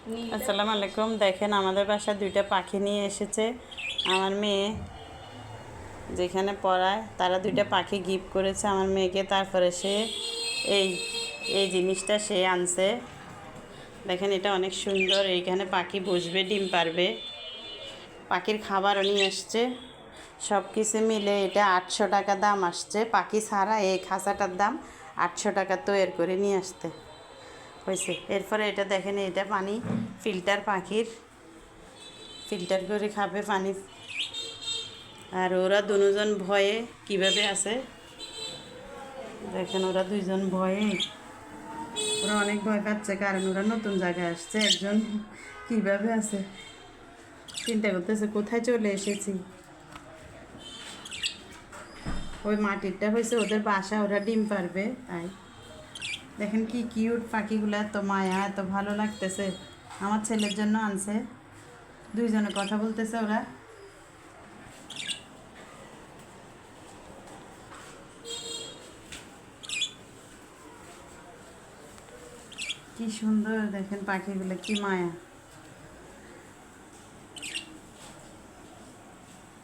আসসালামু আলাইকুম। দেখেন আমাদের বাসায় দুইটা পাখি নিয়ে এসেছে আমার মেয়ে, যেখানে পড়ায় তারা দুইটা পাখি গিফট করেছে আমার মেয়েকে। তারপরে সে এই এই জিনিসটা সে আনছে। দেখেন এটা অনেক সুন্দর, এইখানে পাখি বসবে, ডিম পারবে। পাখির খাবারও নিয়ে এসছে। সব কিছু মিলে এটা 800 টাকা দাম আসছে। পাখি ছাড়া এই খাঁচাটার দাম 800 টাকা তৈরি করে নিয়ে আসতে হয়েছে। এরপরে এটা দেখেন, এটা পানি ফিল্টার, পাখির ফিল্টার করে খাবে পানি। আর ওরা দুজন ভয়ে কিভাবে আছে দেখেন, ওরা দুইজন ভয়ে, ওরা অনেক ভয় পাচ্ছে, কারণ ওরা নতুন জায়গায় আসছে। একজন কিভাবে আছে চিন্তা করতেছে, কোথায় চলে এসেছি। ওই মাটিরটা হয়েছে ওদের বাসা, ওরা ডিম পারবে তাই। দেখেন কি কিউট পাখিগুলো, এত মায়া, এত ভালো লাগতেছে। আমার ছেলের জন্য আনছে। দুইজনে কথা বলতেছে ওরা। কি সুন্দর দেখেন পাখিগুলো, কি মায়া।